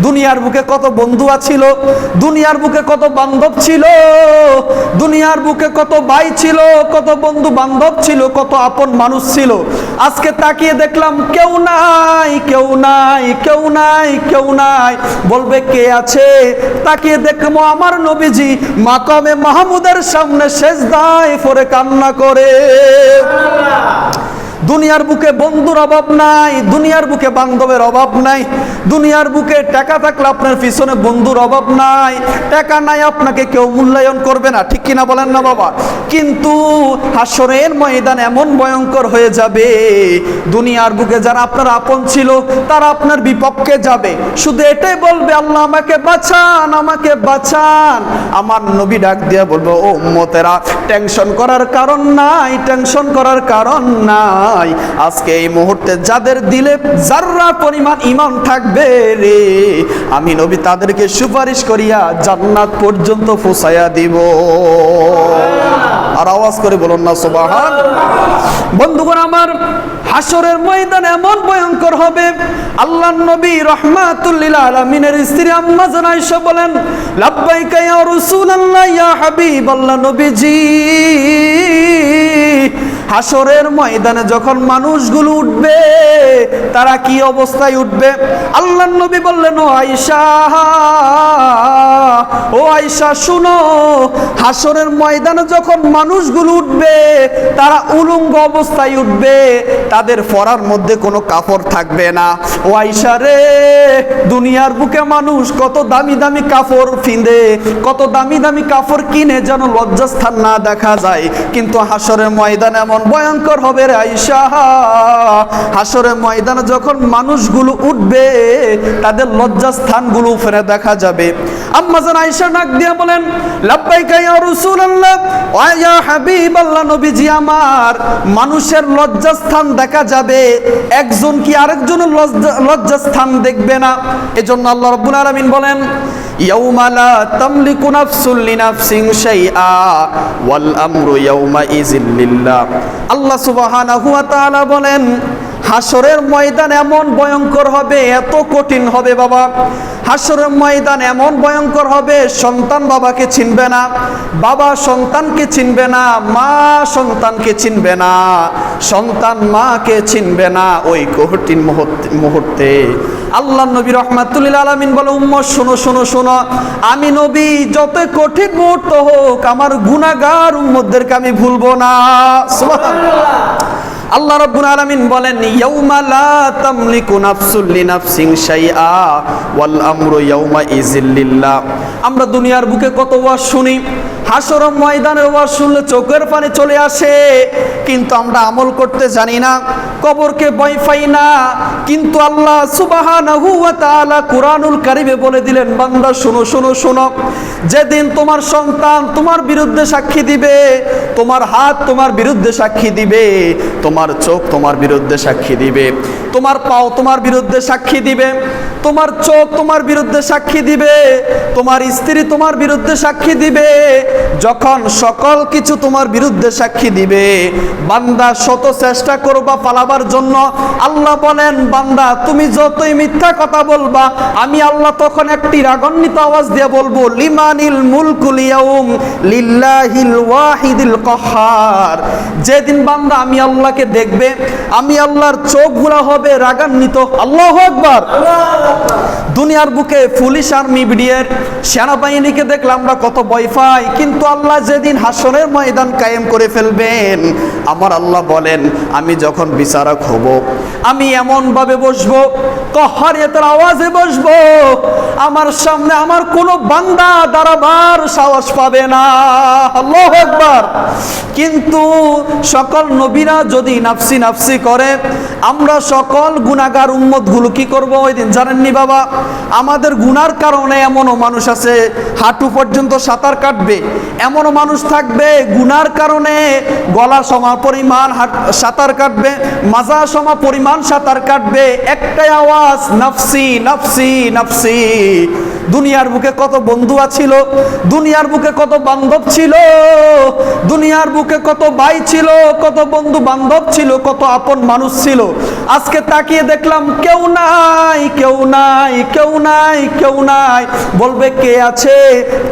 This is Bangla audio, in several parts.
দুনিয়ার বুকে কত বন্ধু ছিল, দুনিয়ার বুকে কত বান্ধব ছিল, দুনিয়ার বুকে কত ভাই ছিল, কত বন্ধু বান্ধব ছিল, কত আপন মানুষ ছিল। আজকে তাকিয়ে দেখলাম কেউ নাই, কেউ নাই, কেউ নাই, কেউ নাই। বলবে কে আছে? তাকিয়ে দেখবো আমার নবীজি মাকামে মাহমুদের সামনে সেজদায় পড়ে কান্না করে। দুনিয়ার বুকে বন্ধুর অভাব নাই, দুনিয়ার বুকে বান্ধবের অভাব নাই, দুনিয়ার বুকে টাকা থাকলে আপনার পিছনে বন্ধুর অভাব নাই, টাকা নাই আপনাকে কেউ মূল্যায়ন করবে না, ঠিক কিনা বলেন না বাবা? কিন্তু হাসরের ময়দান এমন ভয়ঙ্কর হয়ে যাবে, দুনিয়ার বুকে যারা আপনার আপন ছিল তারা আপনার বিপক্ষে যাবে, শুধু এটাই বলবে আল্লাহ আমাকে বাঁচান, আমাকে বাঁচান। আমার নবী ডাক দিয়ে বলবো ও উম্মতেরা, টেনশন করার কারণ নাই, টেনশন করার কারণ নাই। আজকে এই মুহূর্তে যাদের দিলে যাররা পরিমাণ ঈমান থাকবে রে, আমি নবী তাদেরকে সুপারিশ করিয়া জান্নাত পর্যন্ত পৌঁছায়া দিব। আর আওয়াজ করে বলুন না সুবহান। বন্ধুগণ আমার, হাসরের ময়দান এমন ভয়ঙ্কর হবে, আল্লাহর নবী রাহমাতুল লিল আলামিনের স্ত্রী আম্মা জান আয়েশা বলেন, লাব্বাইকা ইয়া রাসূলুল্লাহ ইয়া হাবিবাল্লাহ, নবীজি হাসরের ময়দানে যখন মানুষগুলো উঠবে তারা কি অবস্থায় উঠবে? আল্লাহর নবী বললেন ও আয়েশা, ও আয়েশা শুনো, হাসরের ময়দানে যখন মানুষগুলো উঠবে তারা উলঙ্গ অবস্থায় উঠবে, তাদের পরার মধ্যে কোনো কাপড় থাকবে না। ও আয়েশা রে, দুনিয়ার বুকে মানুষ কত দামি দামি কাপড় ফিন্দে, কত দামি দামি কাপড় কিনে যেন লজ্জাস্থান না দেখা যায়, কিন্তু হাসরের ময়দানে এমন ভয়ঙ্কর হবে রে আয়েশা, হাসরের ময়দানে যখন মানুষগুলো উঠবে তাদের লজ্জাস্থানগুলো ফেরে দেখা যাবে। আম্মা জান আয়েশা ডাক দিয়ে বলেন, লাব্বাইকা ইয়া রাসূলুল্লাহ ওয়া ইয়া হাবিবাল্লাহ, নবীজি আমার, মানুষের লজ্জাস্থান দেখা যাবে, একজন কি আরেকজনের লজ্জাস্থান দেখবে না। এজন্য আল্লাহ রাব্বুল আলামিন বলেন, ইয়াউমা লা তামলিকু নাফসুন লিনাফসিন শাইআ ওয়াল আমরু ইয়াউমা ইযিল লিল্লাহ। আল্লাহ সুবহানাহু ওয়া তাআলা বলেন, হাসরের ময়দান এমন ভয়ঙ্কর হবে, এত কঠিন হবে বাবা, হাসরের ময়দান এমন ভয়ঙ্কর হবে, সন্তান বাবাকে চিনবে না, বাবা সন্তানকে চিনবে না, মা সন্তানকে চিনবে না, সন্তান মাকে চিনবে না। ওই কঠিন মুহূর্তে আল্লাহ নবী রাহমাতুল লিল আলামিন বলে, উম্মত শোনো শোনো শোনো, আমি নবী যত কঠিন মুহূর্ত হোক আমার গুনাহগার উম্মতদেরকে আমি ভুলবো না। সুবহানাল্লাহ। আল্লাহ রাব্বুল আলামিন বলেন, ইয়াউমা লা তামলিকু নাফসুন লিনাফসিন শাইআ ওয়াল আমরু ইয়াউমা ইযিল লিল্লাহ। আমরা দুনিয়ার বুকে কত ওয়াজ শুনি, হাসরের ময়দানের ওয়াজ শুনলে চোখের পানি চলে আসে, কিন্তু আমরা আমল করতে জানি না, কবরকে ভয় পাই না। কিন্তু আল্লাহ সুবহানাহু ওয়া তাআলা কুরআনুল কারীমে বলে দিলেন, বান্দা শোনো শোনো শোনো, যেদিন তোমার সন্তান তোমার বিরুদ্ধে সাক্ষী দিবে, তোমার হাত তোমার বিরুদ্ধে সাক্ষী দিবে, তোমার চোখ তোমার বিরুদ্ধে সাক্ষী দিবে, তোমার পাও তোমার বিরুদ্ধে সাক্ষী দিবে, তোমার চোখ তোমার বিরুদ্ধে সাক্ষী দিবে, তোমার স্ত্রী তোমার বিরুদ্ধে সাক্ষী দিবে, যখন সকল কিছু তোমার বিরুদ্ধে সাক্ষী দিবে, বান্দা শত চেষ্টা করবা পালাবার জন্য। আল্লাহ বলেন, বান্দা তুমি যতই মিথ্যা কথা বলবা, আমি আল্লাহ তখন একটি রাগান্বিত আওয়াজ দিয়ে বলবো, লিমানিল মুলকুল ইয়াউম লিল্লাহিল ওয়াহিদিল কাহ্হার। যেদিন বান্দা আমি আল্লাহকে দেখবে, আমি আল্লাহর চোখগুলো হবে রাগান্বিত। আল্লাহু আকবার। দুনিয়ার বুকে পুলিশ আর্মি বিডিআর সেনাবাহিনীকে দেখলে আমরা কত ভয় পাই, কিন্তু আল্লাহ যেদিন হাসরের ময়দান কায়েম করে ফেলবেন, আমার আল্লাহ বলেন, আমি যখন বিচারক হব, আমি এমন ভাবে বসবো, কহরিয়াতের আওয়াজে বসবো, আমার সামনে আমার কোনো বান্দা দাঁড়াবার সাহস পাবে না। আল্লাহু আকবার। কিন্তু সকল নবীরা যদি নাফসি নাফসি করে, আমরা সকল গুনাহগার উম্মতগুলো কি করব ওই দিন জানেননি বাবা? আমাদের গুনার কারণে এমনও মানুষ আছে হাঁটু পর্যন্ত সাঁতার কাটবে, এমনও মানুষ থাকবে গুনার কারণে গলা সমা পরিমাণ সাঁতার কাটবে, মাজা সমা পরিমাণ সাঁতার কাটবে, একটাই আওয়াজ, নাফসি নাফসি নাফসি। দুনিয়ার বুকে কত বন্ধু ছিল, দুনিয়ার বুকে কত বান্ধব ছিল, দুনিয়ার বুকে কত ভাই ছিল, কত বন্ধু বান্ধব ছিল, কত আপন মানুষ ছিল। আজকে তাকিয়ে দেখলাম কেউ নাই, কেউ নাই, কেউ নাই, কেউ নাই। বলবে কে আছে?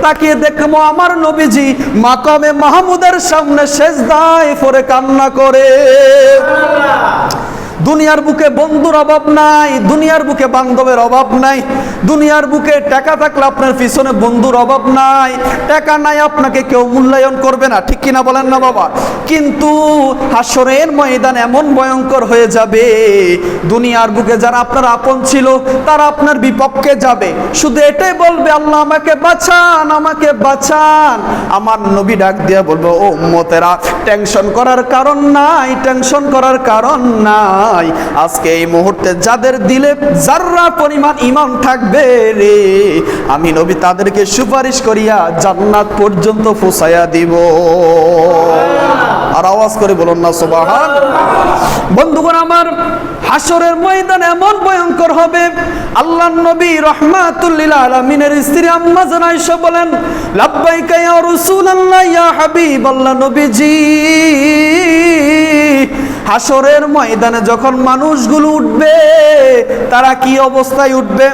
তাকিয়ে দেখবো আমার নবীজি মাকামে মাহমুদের সামনে সেজদায় পড়ে কান্না করে। দুনিয়ার বুকে বন্ধুর অভাব নাই, দুনিয়ার বুকে বান্ধবের অভাব নাই, দুনিয়ার বুকে টাকা থাকলে আপনার পিছনে বন্ধুর অভাব নাই, টাকা নাই আপনাকে কেউ মূল্যায়ন করবে না, ঠিক কিনা বলেন না বাবা? কিন্তু হাসরের ময়দান এমন ভয়ঙ্কর হয়ে যাবে, দুনিয়ার বুকে যারা আপনার আপন ছিল তারা আপনার বিপক্ষে যাবে, শুধু এটাই বলবে আল্লাহ আমাকে বাঁচান, আমাকে বাঁচান। আমার নবী ডাক দিয়ে বলবো ও উম্মতেরা, টেনশন করার কারণ নাই, টেনশন করার কারণ নাই। আজকে এই মুহূর্তে যাদের দিলে যাররা পরিমাণ ঈমান থাকবে রে, আমি নবী তাদেরকে সুপারিশ করিয়া জান্নাত পর্যন্ত পৌঁছায়া দিব। আর আওয়াজ করে বলুন না সুবহান। বন্ধুগণ আমার, হাসরের ময়দান এমন ভয়ঙ্কর হবে, আল্লাহর নবী রাহমাতুল লিল আলামিনের স্ত্রী আম্মা জান আয়েশা বলেন, লাব্বাইকা ইয়া রাসূলুল্লাহ ইয়া হাবিবাল্লাহ, নবীজি হাসরের ময়দানে যখন মানুষগুলো উঠবে তারা কি অবস্থায় উঠবে?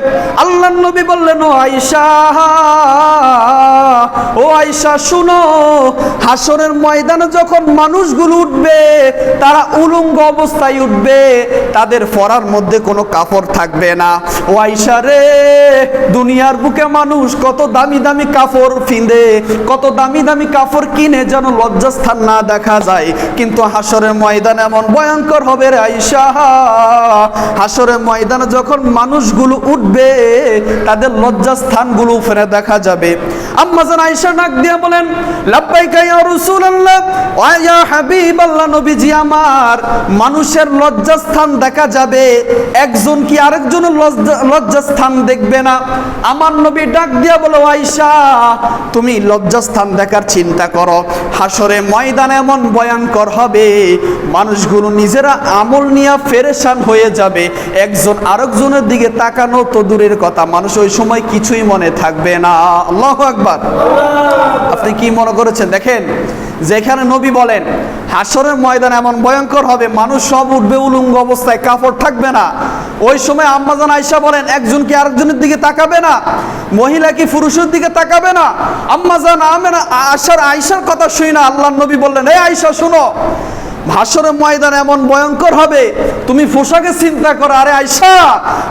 আল্লাহর নবী বললেন ও আয়েশা, ও আয়েশা শুনো, হাসরের ময়দানে যখন মানুষগুলো উঠবে তারা উলঙ্গ অবস্থায় উঠবে, তাদের পরার মধ্যে কোনো কাপড় থাকবে না। ও আয়েশা রে, দুনিয়ার বুকে মানুষ কত দামি দামি কাপড় ফিন্দে, কত দামি দামি কাপড় কিনে যেন লজ্জাস্থান না দেখা যায়, কিন্তু হাসরের ময়দানে এমন ভয়ঙ্কর হবে রে আয়েশা, হাসরের ময়দানে যখন মানুষগুলো উঠবে তাদের লজ্জাস্থানগুলো ফেরে দেখা যাবে। আম্মা জান আয়েশা ডাক দিয়ে বলেন, লাব্বাইকা ইয়া রাসূলুল্লাহ ওয়া ইয়া হাবিবাল্লাহ, নবীজি আমার, মানুষের লজ্জাস্থান দেখা যাবে, একজন কি আরেকজনের লজ্জাস্থান দেখবে না? আমার নবী ডাক দিয়ে বলো আয়েশা, তুমি লজ্জাস্থান দেখার চিন্তা করো, হাসরে ময়দান এমন ভয়ঙ্কর হবে, মানুষগুলো নিজেরা আমল নিয়ে পেরেশান হয়ে যাবে, একজন আরেকজনের দিকে তাকানো তো দূরের কথা, মানুষ ওই সময় কিছুই মনে থাকবে না। আল্লাহু আকবার। আপনি কি মনে করেছেন? দেখেন, যেখানে নবী বলেন হাসরের ময়দান এমন ভয়ঙ্কর হবে, মানুষ সব উঠবে উলঙ্গ অবস্থায়, কাপড় থাকবে না, ওই সময় আম্মা জান আয়েশা বলেন একজন কি আরেকজনের দিকে তাকাবে না? মহিলা কি পুরুষের দিকে তাকাবে না? আম্মা জান আয়েশার কথা শুই না, আল্লাহর নবী বললেন এই আয়েশা শুনো, হাসরের ময়দান এমন ভয়ঙ্কর হবে, তুমি পোশাকে চিন্তা করো। আরে আয়েশা,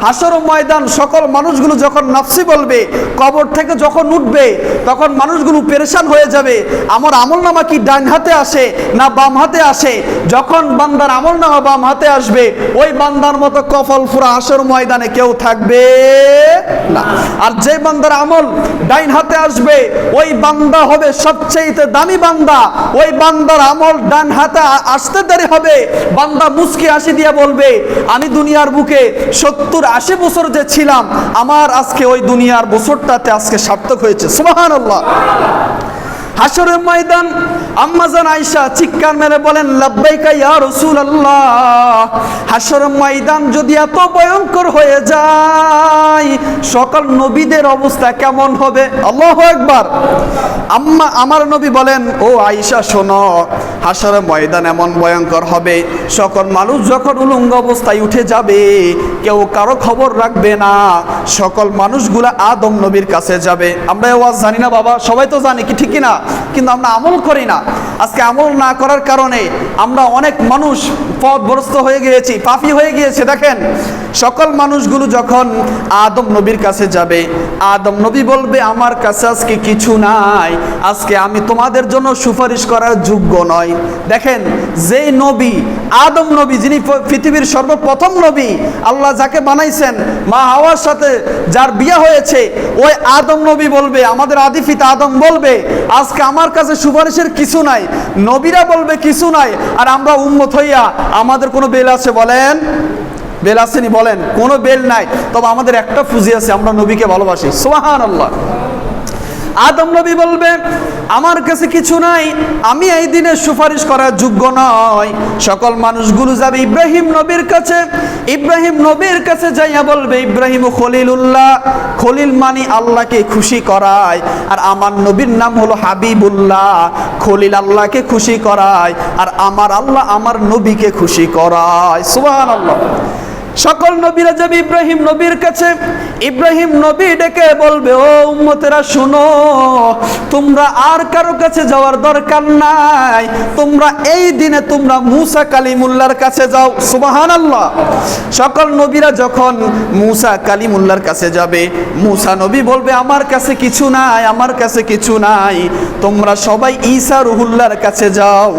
হাসরের ময়দান সকল মানুষগুলো যখন নাফসি বলবে, কবর থেকে যখন উঠবে তখন মানুষগুলো পেরেশান হয়ে যাবে, আমার আমলনামা কি ডান হাতে আসে না বাম হাতে আসে? যখন বান্দার আমলনামা বাম হাতে আসবে, ওই বান্দার মতো কপাল ফুরা হাসরের ময়দানে কেউ থাকবে না। আর যে বান্দার আমল ডাইন হাতে আসবে, ওই বান্দা হবে সবচেয়ে দামি বান্দা, ওই বান্দার আমল ডান হাতে আসতে দেরি হবে, বান্দা মুস্কি হাসি দিয়ে বলবে আমি দুনিয়ার বুকে 70-80 বছর যে ছিলাম, আমার আজকে ওই দুনিয়ার বছরটাতে আজকে সার্থক হয়েছে। সুবহানাল্লাহ। হাসরের ময়দান আম্মা জান আয়েশা চিৎকার মেরে বলেন, লাব্বাইকা ইয়া রাসূলুল্লাহ, হাসরের ময়দান যদি এত ভয়ঙ্কর হয়ে যায়, সকল নবীদের অবস্থা কেমন হবে? আল্লাহু আকবার। আমার নবী বলেন, ও আয়েশা শোনো, হাসরের ময়দান এমন ভয়ঙ্কর হবে, সকল মানুষ যখন উলঙ্গ অবস্থায় উঠে যাবে, কেউ কারো খবর রাখবে না, সকল মানুষগুলা আদম নবীর কাছে যাবে। আমরা এই ওয়াজ জানি না বাবা, সবাই তো জানি, কি ঠিক কিনা? কিন্তু আমরা আমল করি না। আজকে আমল না করার কারণে আমরা অনেক মানুষ পথভ্রষ্ট হয়ে গিয়েছি, পাপী হয়ে গিয়েছে। দেখেন, সকল মানুষগুলো যখন আদম নবীর কাছে যাবে, আদম নবী বলবে আমার কাছে আজকে কিছু নাই, আজকে আমি তোমাদের জন্য সুপারিশ করার যোগ্য নয়। দেখেন, যেই নবী আদম নবী, যিনি পৃথিবীর সর্বপ্রথম নবী, আল্লাহ যাকে বানাইছেন, মা হাওয়ার সাথে যার বিয়ে হয়েছে, ওই আদম নবী বলবে, আমাদের আদি পিতা আদম বলবে আজকে আমার কাছে সুপারিশের কিছু নাই। নবীরা বলবে কিছু নাই, আর আমরা উম্মত হইয়া আমাদের কোনো বেল আছে? বলেন, বেল আসেনি? বলেন, কোনো বেল নাই। তবে আমাদের একটা পুঁজি আছে, আমরা নবীকে ভালোবাসি। সুবহানাল্লাহ। আদম নবী বলবে আমার কাছে কিছু নাই, আমি এই দিনে সুপারিশ করার যোগ্য নয়। সকল মানুষগুলো যাবে ইব্রাহিম নবীর কাছে। ইব্রাহিম নবীর কাছে যাইয়া বলবে ইব্রাহিম খলিলুল্লাহ, খলিল মানি আল্লাহকে খুশি করায়, আর আমার নবীর নাম হলো হাবিবুল্লাহ। খলিল আল্লাহকে খুশি করায় আর আমার আল্লাহ আমার নবীকে খুশি করায়। সুবহানাল্লাহ। সকল নবীরা যাবে ইব্রাহিম নবীর কাছে। ইব্রাহিম নবী ডেকে বলবে ও উম্মতেরা শুনো, তোমরা আর কারো কাছে যাওয়ার দরকার নাই, তোমরা এই দিনে তোমরা মুসা কালিমুল্লাহর কাছে যাও। সুবহানাল্লাহ। সকল নবীরা যখন মুসা কালিমুল্লাহর কাছে যাবে, মুসা নবী বলবে আমার কাছে কিছু নাই, আমার কাছে কিছু নাই, তোমরা সবাই ঈসা রুহুল্লাহর কাছে যাও।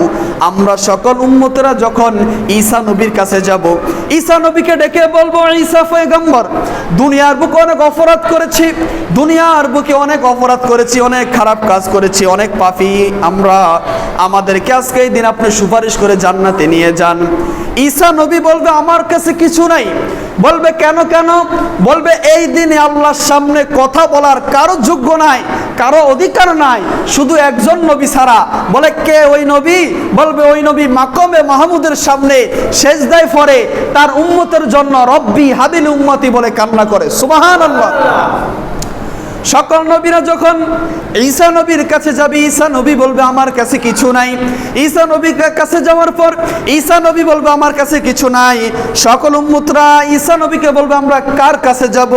আমরা সকল উম্মতেরা যখন ঈসা নবীর কাছে যাব, ঈসা নবীকে ডেকে বলবো ঈসা পয়গম্বর, দুনিয়ার বুকে অনেক অপরাধ করেছি, দুনিয়ার বুকে অনেক অপরাধ করেছি, অনেক খারাপ কাজ করেছি, অনেক পাপী আমরা, আমাদেরকে আজকে এই দিন আপনি সুপারিশ করে জান্নাতে নিয়ে যান। ঈসা নবী বলবে আমার কাছে কিছু নাই। বলবে কেন কেন? বলবে এই দিনে আল্লাহর সামনে কথা বলার কারো যোগ্য নাই, কারো অধিকার নাই, শুধু একজন নবী ছাড়া। বলে কে ওই নবী? বলবে ওই নবী মাকামে মাহমুদের সামনে সেজদায় পড়ে তার উম্মতের জন্য রব্বি হাবিল উম্মতি বলে কান্না করে। সুবহানাল্লাহ। সকল নবীরা যখন ঈসা নবীর কাছে যাবে, ঈসা নবী বলবে আমার কাছে কিছু নাই। ঈসা নবীর কাছে যাওয়ার পর ঈসা নবী বলবে আমার কাছে কিছু নাই। সকল উম্মতরা ঈসা নবীকে বলবে আমরা কার কাছে যাব?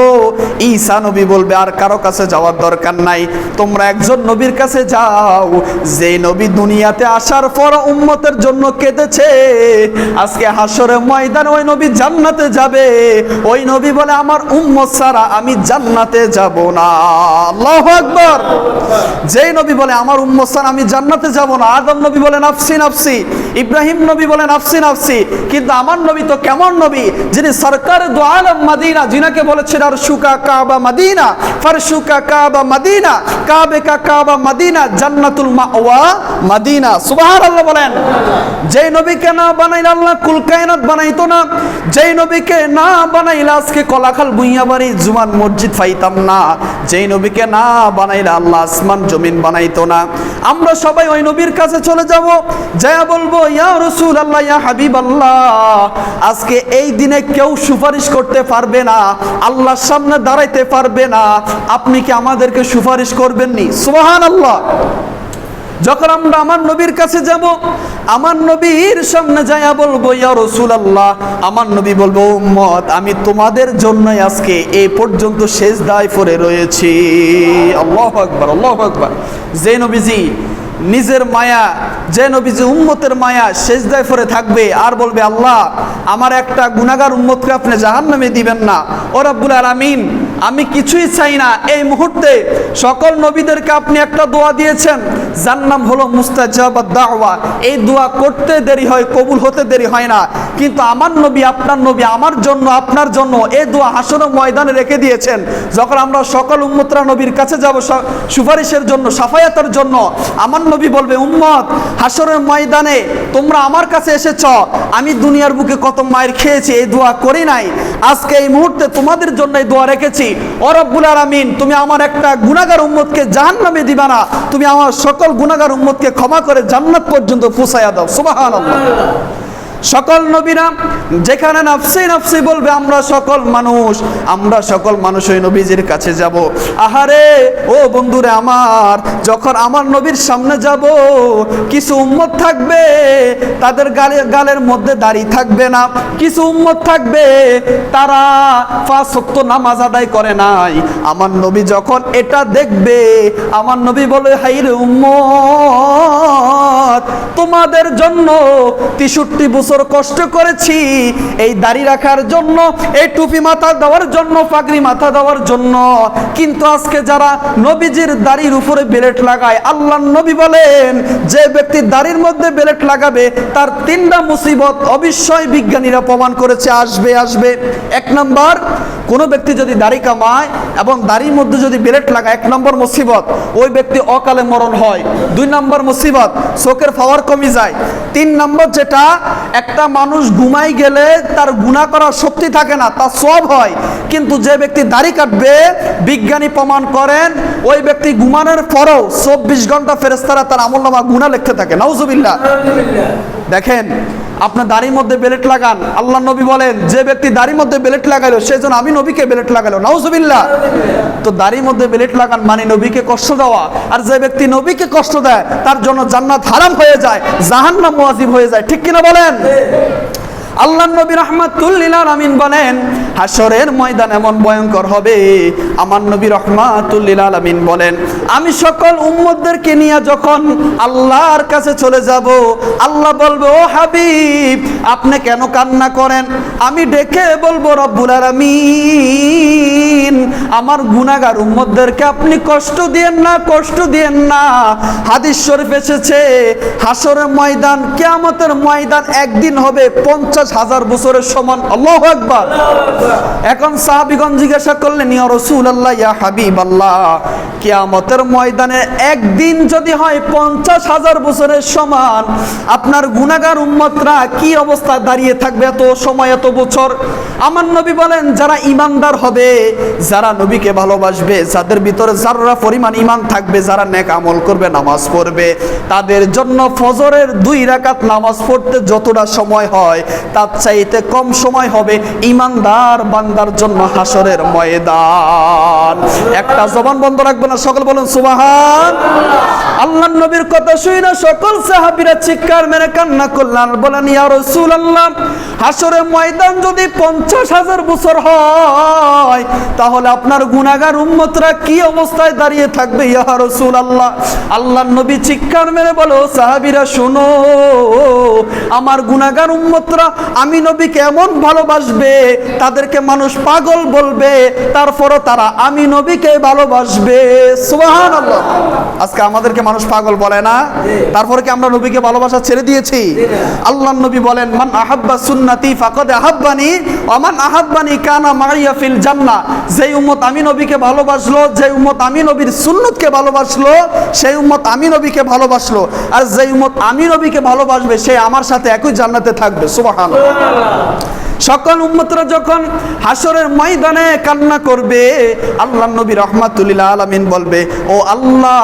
ঈসা নবী বলবে আর কারো কাছে যাওয়ার দরকার নাই, তোমরা একজন নবীর কাছে যাও, যে নবী দুনিয়াতে আসার পর উম্মতের জন্য কেঁদেছে, আজকে হাসরের ময়দানে ওই নবী জান্নাতে যাবে। ওই নবী বলে আমার উম্মত ছাড়া আমি জান্নাতে যাব না। আল্লাহু আকবার। যেই নবী বলে আমার উম্মত ছাড়া আমি জান্নাতে যাব না, আদম নবী বলে নাফসি নাফসি, ইব্রাহিম নবী বলে নাফসি নাফসি, কিন্তু আমার নবী তো কেমন নবী, যিনি সরকার দু আলম মদিনা, যিনাকে বলেছেন আর শুকা কাবা মদিনা, ফারশুকা কাবা মদিনা, কাবে কা কাবা মদিনা, জান্নাতুল মাওয়া মদিনা। সুবহানাল্লাহ বলেন। যেই নবীকে না বানাইলে আল্লাহ কুল কায়নাত বানাইতো না, যেই নবীকে না বানাইলে আজকে কলাখাল বুইয়াবাড়ি জুমান মসজিদ পাইতাম না, যেই নবীকে না বানাইলে আল্লাহ আসমান জমিন বানাইতো না। আমরা সবাই ওই নবীর কাছে চলে যাব, যা বলবো ইয়া রাসূলুল্লাহ, ইয়া হাবিবাল্লাহ, আজকে এই দিনে কেউ সুপারিশ করতে পারবে না, আল্লাহর সামনে দাঁড়াইতে পারবে না, আপনি কি আমাদেরকে সুপারিশ করবেন নি? সুবহানাল্লাহ। যখন আমরা আমার নবীর কাছে যাব, আমার নবীর সামনে যাইয়া বলবো ইয়া রাসূলুল্লাহ, আমার নবী বলবো উম্মত আমি তোমাদের জন্যই আজকে এই পর্যন্ত সেজদায় পড়ে রয়েছি। আল্লাহু আকবার, আল্লাহু আকবার। যে নবীজি নিজের মায়া, যে নবীজি উম্মতের মায়া সেজদায় পড়ে থাকবে আর বলবে আল্লাহ আমার একটা গুনাহগার উম্মতকে আপনি জাহান্নামে দিবেন না। ও রব্বুল আলামিন আমি কিছুই চাই না, এই মুহূর্তে সকল নবীদেরকে আপনি একটা দোয়া দিয়েছেন, যার নাম হলো মুস্তাজাবাত দাওয়া। এই দোয়া করতে দেরি হয়, কবুল হতে দেরি হয় না, কিন্তু আমার নবী আপনার নবী আমার জন্য আপনার জন্য এই দোয়া হাসরের ময়দানে রেখে দিয়েছেন। যখন আমরা সকল উম্মতরা নবীর কাছে যাব সুপারিশের জন্য, সাফায়াতের জন্য, আমার নবী বলবে উম্মত হাসরের ময়দানে তোমরা আমার কাছে এসেছ, আমি দুনিয়ার বুকে কত মায়ের খেয়েছি, এই দোয়া করি নাই, আজকে এই মুহূর্তে তোমাদের জন্য এই দোয়া রেখেছি। ও রব্বুল আলামিন তুমি আমার একটা গুনাহগার উম্মতকে জাহান্নামে দিবা না, তুমি আমার সকল গুনাহগার উম্মতকে ক্ষমা করে জান্নাত পর্যন্ত পৌঁছায়া দাও। সুবহানাল্লাহ। সকল নবীরা যেখানে নাফসি নাফসি বলবে, আমরা সকল মানুষ ওই নবীজির কাছে যাব। আহারে ও বন্ধুরে আমার, যখন আমার নবীর সামনে যাব, কিছু উম্মত থাকবে তাদের গালের মধ্যে দাড়ি থাকবে না, কিছু উম্মত থাকবে তারা 5 ওয়াক্ত নামাজ আদায় করে নাই। আমার নবী যখন এটা দেখবে, আমার নবী বলে হাইরে উম্মত তোমাদের জন্য 63 বছর কষ্ট করেছি এই দাড়ি রাখার জন্য, এই টুপি মাথা দেওয়ার জন্য, পাগড়ি মাথা দেওয়ার জন্য, কিন্তু আজকে যারা নবীজির দাড়ির উপরে বেলেট লাগায়, আল্লাহর নবী বলেন যে ব্যক্তি দাড়ির মধ্যে বেলেট লাগাবে তার 3টা মুসিবত অবশ্যই বিজ্ঞানীরা প্রমাণ করেছে আসবে। এক নম্বর, কোনো ব্যক্তি যদি দাড়ি কামায় এবং দাড়ির মধ্যে যদি বেলেট লাগায়, 1 নম্বর মুসিবত, ওই ব্যক্তি অকালে মরণ হয়। 2 নম্বর মুসিবত, চোখের পাওয়ার কমে যায়। 3 নম্বর যেটা, একটা মানুষ ঘুমাই গেলে তার গুনাহ করার শক্তি থাকে না, তার সওয়াব হয়। কিন্তু যে ব্যক্তি দাড়ি কাটবে, বিজ্ঞানী প্রমাণ করেন ওই ব্যক্তি ঘুমানোর পরেও 24 ঘন্টা ফেরেশতারা তার আমলনামা গুনাহ লিখতে থাকে। নাউজুবিল্লাহ। দেখেন, আপনার দাড়ির মধ্যে বেলেট লাগান, আল্লাহ নবী বলেন যে ব্যক্তি দাড়ির মধ্যে বেলেট লাগাইলো সেজন্য আমি নবীকে বেলেট লাগাইলো। নাউজুবিল্লাহ। তো দাড়ির মধ্যে বেলেট লাগান মানে নবীকে কষ্ট দেওয়া, আর যে ব্যক্তি নবীকে কষ্ট দেয় তার জন্য জান্নাত হারাম হয়ে যায়, জাহান্নাম ওয়াজিব হয়ে যায়। ঠিক কিনা বলেন? আল্লাহ নবী রাহমাতুল লিল আলামিন বলেন হাশরের ময়দান এমন ভয়ঙ্কর হবে। আমার নবী রাহমাতুল লিল আলামিন বলেন আমি সকল উম্মতদেরকে নিয়ে যখন আল্লাহর কাছে চলে যাব, আল্লাহ বলবে ও হাবিব আপনি কেন কান্না করেন? আমি ডেকে বলবো রব্বুল আলামিন আমার গুনাহগার উম্মতদেরকে আপনি কষ্ট দিয়েন না, কষ্ট দিয়েন না। হাদিস শরীফ এসেছে হাশরের ময়দান, কিয়ামতের ময়দান একদিন হবে 50,000 বছরের সমান। আল্লাহু আকবার। এখন সাহাবীগণ জিজ্ঞাসা করলেন ইয়া রাসূলুল্লাহ, ইয়া হাবিবাল্লাহ, কিয়ামতের ময়দানে একদিন যদি হয় 50,000 বছরের সমান, আপনার গুনাহগার উম্মতরা কি অবস্থায় দাঁড়িয়ে থাকবে এত সময়, এত বছর? আমার নবী বলেন যারা ঈমানদার হবে, যারা নবীকে ভালোবাসবে, যাদের ভিতরে যারা পরিমাণ ঈমান থাকবে, যারা নেক আমল করবে, নামাজ পড়বে, তাদের জন্য ফজরের 2 রাকাত নামাজ পড়তে যতটা সময় হয় তার চাইতে কম সময় হবে ঈমানদার বান্দার জন্য হাশরের ময়দান। একটা জবান বন্ধ রাখবে না, সকল বলুন সুবহান। আল্লাহর নবীর কথা শুনে সকল সাহাবীরা চিৎকার মেরে কান্না করলেন, বলেন ইয়া রাসূলুল্লাহ হাশরের ময়দান যদি 50,000 বছর হয় তাহলে আপনার গুনাহগার উম্মতরা কি অবস্থায় দাঁড়িয়ে থাকবে ইয়া রাসূলুল্লাহ? আল্লাহর নবী চিৎকার মেরে বলো সাহাবীরা শোনো, আমার গুনাহগার উম্মতরা আমি নবীকে এমন ভালোবাসবে তাদেরকে মানুষ পাগল বলবে, তারপরও তারা আমি নবীকে ভালোবাসবে। সুবহানাল্লাহ। আজকে আমাদেরকে মানুষ পাগল বলে না, তারপরে কি আমরা নবীকে ভালোবাসা ছেড়ে দিয়েছি? আল্লাহর নবী বলেন মান আহাব্বা সুন্নতি ফাকাদ আহাব্বানি ওয়া মান আহাব্বানি কানা মাইয়া ফিল জান্নাহ। যেই উম্মত আমি নবীকে ভালোবাসলো, যেই উম্মত আমি নবীর সুন্নতকে ভালোবাসলো, সেই উম্মত আমি নবীকে ভালোবাসলো, আর যেই উম্মত আমি নবীকে ভালোবাসবে সে আমার সাথে একই জান্নাতে থাকবে। সুবহানাল্লাহ। সকল উম্মতরা যখন হাশরের ময়দানে কান্না করবে, আল্লাহর নবী রাহমাতুল লিল আলামিন বলবে ও আল্লাহ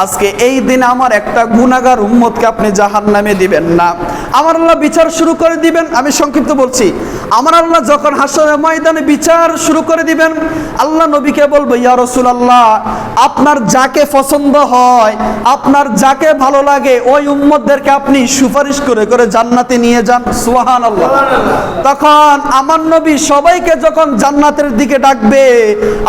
আজকে এই দিন আমার একটা গুনাহগার উম্মতকে আপনি জাহান্নামে দিবেন না। আমার আল্লাহ বিচার শুরু করে দিবেন। আমি সংক্ষিপ্ত বলছি, আমার আল্লাহ যখন হাশরের ময়দানে বিচার শুরু করে দিবেন, আল্লাহ নবীকে বলবে ইয়া রাসূলুল্লাহ আপনার যাকে পছন্দ হয়, আপনার যাকে ভালো লাগে ওই উম্মতদেরকে আপনি সুপারিশ করে করে জান্নাতে নিয়ে যান। সুবহানাল্লাহ। তখন আমার নবী সবাইকে যখন জান্নাতের দিকে ডাকবে,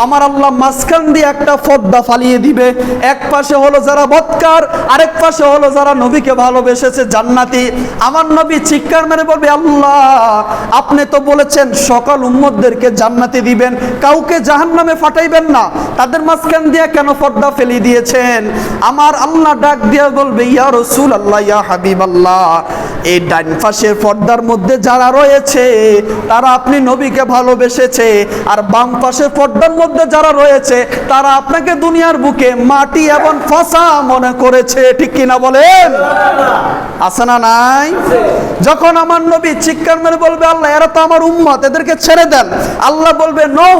আমার আল্লাহ মাঝখান দিয়ে একটা পর্দা ফালিয়ে দিবে। এক পাশে হলো যারা বদকার, আরেক পাশে হলো যারা নবীকে ভালোবেসেছে জান্নাতি। আমার নবী চিৎকার মেরে বলবে আল্লাহ আপনি তো বলেছেন সকল উম্মতদেরকে জান্নাতে দিবেন, কাউকে জাহান্নামে পাঠাইবেন না, তাদের মাঝখান দিয়ে কেন পর্দা ফেলে দিয়েছেন? আমার আল্লাহ ডাক দিয়ে বলবে ইয়া রাসূলুল্লাহ, ইয়া হাবিবাল্লাহ এই ডান পাশের পর্দার মধ্যে যারা রয়েছে তারা আপনি নবীকে ভালোবেসেছে, আর বাম পাশের পর্দার মধ্যে যারা রয়েছে তারা আপনাকে দুনিয়ার বুকে মাটি এবং ফসা মনে করেছে। ঠিক কিনা বলেন? আছে না নাই? যখন আমার নবী চিৎকার মেরে বলবে আল্লাহ এরা তো আমার উম্মত, এদেরকে ছেড়ে দেন, আল্লাহ বলবে নও,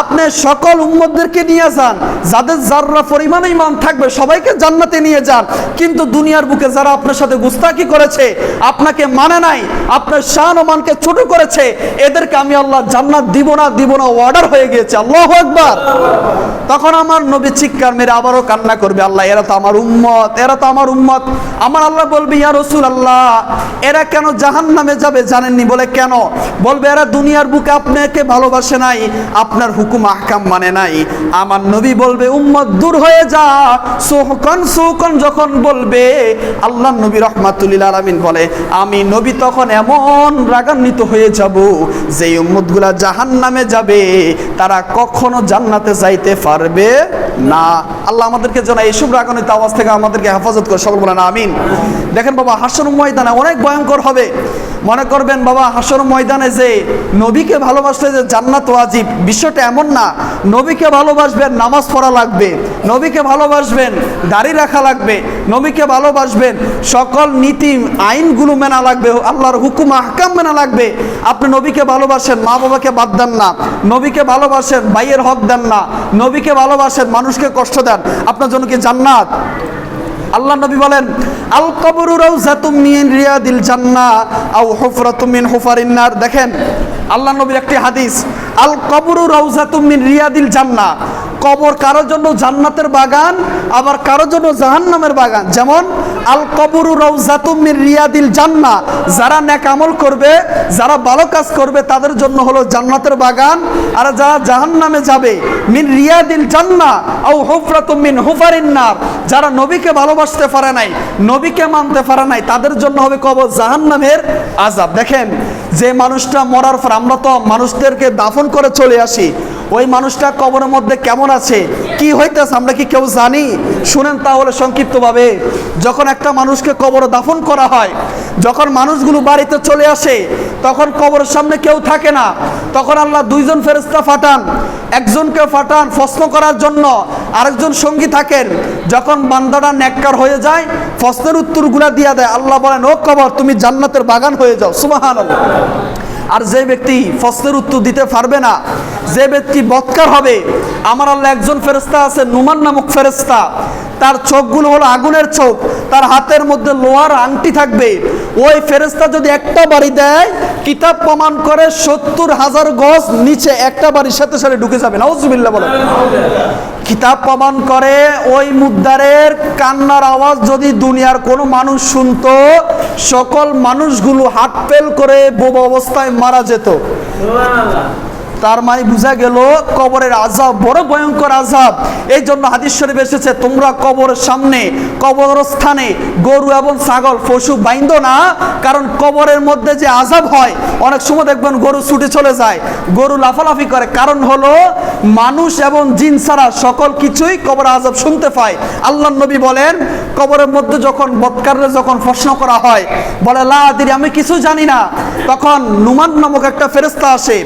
আপনি সকল উম্মতদেরকে নিয়ে যান, যাদের যারা পরিমাণ ঈমান থাকবে সবাইকে জান্নাতে নিয়ে যান, কিন্তু দুনিয়ার বুকে যারা আপনার সাথে গুস্তাখি করেছে, আপনাকে মানে নাই, আপনার শান ও মানকে ছোট করেছে, এদেরকে আমি আল্লাহ জান্নাত দিব না, দিব না, অর্ডার হয়ে গেছে। আল্লাহু আকবার। তখন আমার নবী চিৎকার মেরে আবারও কান্না করবে আল্লাহ এরা তো আমার উম্মত, এরা তো আমার উম্মত। আমার আল্লাহ বলবে ইয়া রাসূলুল্লাহ এরা কেন জাহান্নামে যাবে জানেননি? বলে কেন? বলবে এরা দুনিয়ার বুকে আপনাকে ভালোবাসে নাই, আপনার হুকুম আহকাম মানে নাই। আমার নবী বলবে উম্মত দূর হয়ে যা, সুহকান সুহকান যখন বলবে, আল্লাহ নবী রাহমাতুল লিল আলামিন বলে আমি নবী তখন এমন রাগান্বিত হয়ে যাব যে উম্মতগুলা জাহান্নামে যাবে তারা কখনো জান্নাতে যাইতে পারবে না। আল্লাহ আমাদেরকে যেন এইসব রাগান্বিত আওয়াজ থেকে আমাদেরকে হেফাজত করে, সকল বলেন আমিন। দেখেন বাবা হাশর ময়দানে অনেক ভয়ঙ্কর হবে। মনে করবেন বাবা হাসর ময়দানে যে নবীকে ভালোবাসলে যে জান্নাত ওয়াজিব, বিষয়টা এমন না। নবীকে ভালোবাসবেন, নামাজ পড়া লাগবে। নবীকে ভালোবাসবেন, দাড়ি রাখা লাগবে। নবীকে ভালোবাসবেন, সকল নীতি আইনগুলো মেনা লাগবে, আল্লাহর হুকুম আহকাম মেনা লাগবে। আপনি নবীকে ভালোবাসেন, মা বাবাকে বাদ দেন না। নবীকে ভালোবাসেন, ভাইয়ের হক দেন না। নবীকে ভালোবাসেন, মানুষকে কষ্ট দেন, আপনার জন্য কি জান্নাত? আল্লাহ নবী বলেন, আল কবরু রাউযাতুম মিন রিয়াদিল জান্নাহ আও হুফরাতুম মিন হুফারিন নার। দেখেন আল্লাহ নবীর একটি হাদিস, আল কবরু রাউযাতুম মিন রিয়াদিল জান্নাহ, কবর কারোর জন্য জান্নাতের বাগান, আবার কারোর জন্য জাহান্নামের বাগান। যেমন আল কবরু রাউযাতুম মিন রিয়াদিল জান্নাহ, যারা নেক আমল করবে, যারা ভালো কাজ করবে তাদের জন্য হলো জান্নাতের বাগান। আর যারা জাহান্নামে যাবে, মিন রিয়াদিল জান্নাহ আও হুফরাতুম মিন হুফারিন নার, যারা নবীকে ভালোবাসতে পারে নাই, নবীকে মানতে পারে নাই, তাদের জন্য হবে কবর জাহান্নামের আযাব। দেখেন যে মানুষটা মরার পর আমরা তো মানুষদেরকে দাফন করে চলে আসি, ওই মানুষটা কবরের মধ্যে কেমন আছে, কি হইতেছে আমরা কি কেউ জানি? শুনেন তাহলে সংক্ষিপ্তভাবে। যখন একটা মানুষকে কবরে দাফন করা হয়, যখন মানুষগুলো বাড়িতে চলে আসে, তখন কবরের সামনে কেউ থাকে না। তখন আল্লাহ দুইজন ফেরেশতা পাঠান, একজনকে পাঠান প্রশ্ন করার জন্য, আরেকজন সঙ্গী থাকেন। যখন বান্দাটা নেককার হয়ে যায়, প্রশ্নের উত্তরগুলা দিয়ে দেয়, আল্লাহ বলেন, ও কবর তুমি জান্নাতের বাগান হয়ে যাও। সুবহানাল্লাহ। আর যে ব্যক্তি প্রশ্নের উত্তর দিতে পারবে না, যে ব্যক্তি বৎকার হবে, আমার আল্লাহ একজন ফেরেশতা আছে নুমান নামক ফেরেশতা, তার চোখগুলো হলো আগুনের চোখ, তার হাতের মধ্যে লোহার আংটি থাকবে। ওই ফেরেশতা যদি একটা বাড়ি দেয়, কিতাব প্রমাণ করে ৭০,০০০ গজ নিচে একটা বাড়ির সাথে সাথে ঢুকে যাবে। নাউজুবিল্লাহ বলেন। কিতাব প্রমাণ করে ওই মুদ্দারের কান্নার আওয়াজ যদি দুনিয়ার কোনো মানুষ শুনতো, সকল মানুষগুলো হাত ফেল করে বোবা অবস্থায় মারা যেত। তার মানে বোঝা গেল কবরের আযাব বড় ভয়ঙ্কর আযাব। এই জন্য হাদিস শরীফে এসেছে, তোমরা কবরের সামনে, কবরস্থানে গরু এবং ছাগল পশু বাইন্ধো না, কারণ কবরের মধ্যে যে আযাব হয়, অনেক সময় দেখবেন গরু ছুটে চলে যায়, গরু লাফালাফি করে, কারণ হলো মানুষ এবং জিন ছাড়া সকল কিছুই কবরের আযাব শুনতে পায়। আল্লাহ নবী বলেন, কবরের মধ্যে যখন বৎকাররা যখন প্রশ্ন করা হয়, বলে লা আদরি, আমি কিছু জানি না, তখন নুমান নামক একটা ফেরেশতা আসে,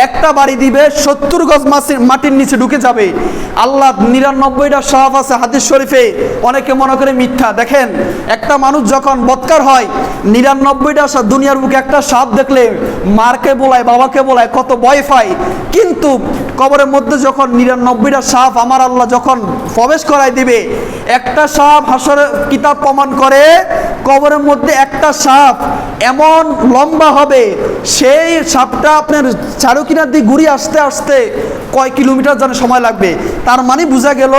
একটা বাড়ি দিবে, ৭০ গজ মাটির নিচে ঢুকে যাবে। আল্লাহ ৯৯টা সাপ আছে হাদিস শরীফে, অনেকে মনে করে মিথ্যা। দেখেন একটা মানুষ যখন বৎকার হয়, ৯৯টা দুনিয়ার বুকে একটা সাপ দেখলে মারকে বলায়, বাবাকে বলায়, কত ভয় পায়। কিন্তু কবরের মধ্যে যখন ৯৯টা সাপ আমার আল্লাহ যখন প্রবেশ করাই দিবে, একটা সাপ হাসরের কিতাব প্রমাণ করে কবরের মধ্যে একটা সাপ এমন লম্বা হবে, সেই সাপটা আপনার চারুকিনার দিকে ঘুরে আসতে আসতে কয় কিলোমিটার যেন সময় লাগবে। তার মানে বোঝা গেল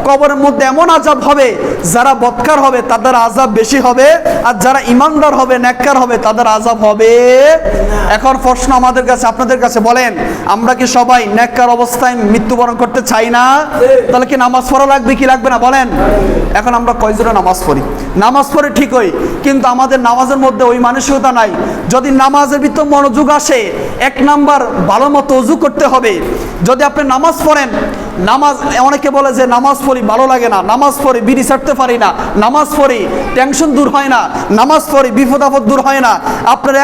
কবরের মধ্যে এমন আযাব হবে, যারা বৎকার হবে তাদের আযাব বেশি হবে, আর যারা ইমানদার হবে, নেককার হবে, তাদের আযাব হবে। এখন প্রশ্ন আমাদের কাছে, আপনাদের কাছে, বলেন আমরা কি সবাই নেককার অবস্থায় মৃত্যুবরণ করতে চাই না? তাহলে কি নামাজ পড়া লাগবে কি লাগবে না বলেন? এখন আমরা কয়জনে নামাজ পড়ি? নামাজ পড়ি ঠিকই, কিন্তু আমাদের নামাজের মধ্যে ওই মানসিকতা নাই। যদি নামাজের ভিতর মনোযোগ আসে, ১ নাম্বার ভালো মতো ওযু করতে হবে। যদি আপনি নামাজ পড়েন, নামাজ অনেকে বলে যে নামাজ পড়ি ভালো লাগে না, নামাজ পড়ি বিড়ি ছাড়তে পারি না, নামাজ পড়ি টেনশন দূর হয় না, নামাজ পড়ি বিপদ আপদ দূর হয় না। আপনার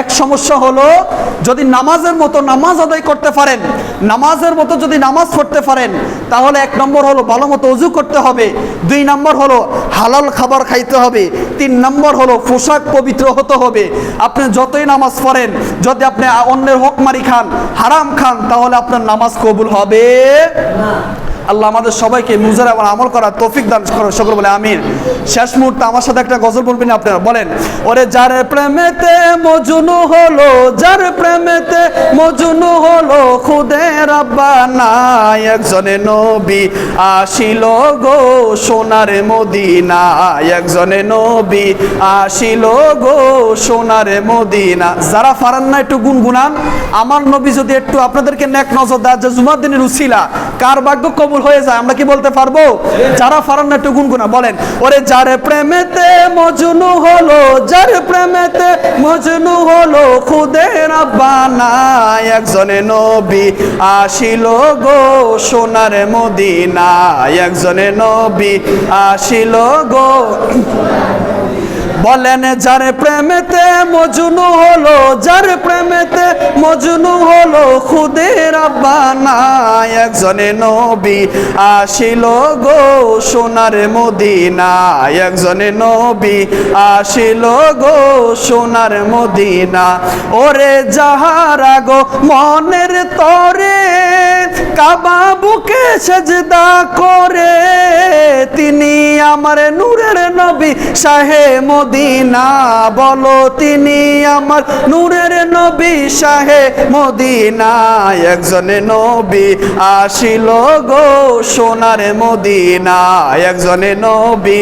এক সমস্যা হলো, যদি নামাজের মতো নামাজ আদায় করতে পারেন, নামাজের মতো যদি নামাজ পড়তে পারেন, তাহলে ১ নম্বর হলো ভালো মতো ওযু করতে হবে, ২ নম্বর হলো হালাল খাবার খাইতে হবে, ৩ নম্বর হলো পোশাক পবিত্র হতে হবে। আপনি যতই নামাজ পড়েন, যদি আপনি অন্যের হক মারি খান, হারাম খান, তাহলে আপনার নামাজ কবুল হবে না। আল্লাহ আমাদের সবাইকে মুজার এবং আমল করার তৌফিক দান করুন, সকল বলে আমিন। শেষ মুহূর্তে আমার সাথে একটা গজল বলবেন আপনারা, বলেন, ওরে যার প্রেমেতে মজনু হলো, যার প্রেমেতে মজনু হলো, খুদে রাব্বানা একজনে নবী আসিল গো সোনার মদিনা, একজনে নবী আসিল গো সোনার মদিনা। যারা পারেন না একটু গুনগুনান, আমার নবী যদি একটু আপনাদেরকে নেক নজর দেয় যে জুমার দিনের উসিলা, কার ভাগ্য কবুল হয়ে যায় আমরা কি বলতে পারবো? যারা পারেন না একটু গুনগুনা বলেন, ওরে যার প্রেমেতে মজনু হলো, যার প্রেমেতে মজনু হলো, খুদে রাব্বানা একজনে নবী আসিল গো সোনার মদিনা, একজনে নবী আসিল গো। বলেন যার প্রেমেতে মজনু হলো, যার প্রেমেতে মজনু হলো, খুদে রাব্বানা একজনে নবী আসিল গো সোনার মদিনা, একজনে নবী আসিল গো সোনার মদিনা। ওরে যাহারা গো মনের তরে কাবা বুকে সেজদা করে, তিনি আমার নূরের নবী শাহে মদিনা, বলো তিনি আমার নূরের নবী শাহে মদিনা, একজনে নবী আসিল গো সোনার মদিনা, একজনে নবী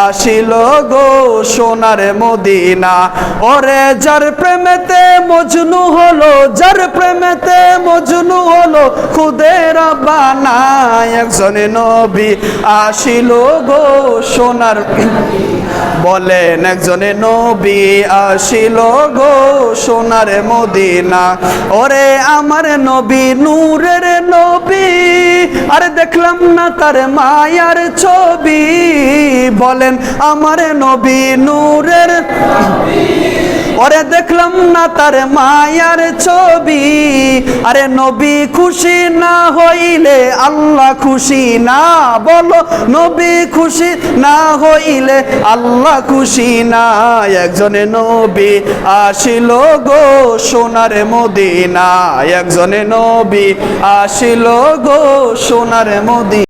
আসিল গো সোনার মদিনা। ওরে যার প্রেমেতে মজনু হলো, যার প্রেমেতে মজনু হলো, খুদে রাব্বানা একজনে নবী আসিল গো সোনার, বলেন একজনে নবী আসিল গো সোনার মদিনা। ওরে আমার নবী নূরের নবী, আরে দেখলাম না তার মায়ার ছবি, বলেন আমার নবী নূরের, ওরে দেখলাম না তার মায়ার ছবি। আরে নবী খুশি না হইলে আল্লাহ খুশি না, বলো নবী খুশি না হইলে আল্লাহ খুশি না, একজনে নবী আসিল গো সোনার মদিনা, একজনে নবী আসিল গো সোনার মদিনা।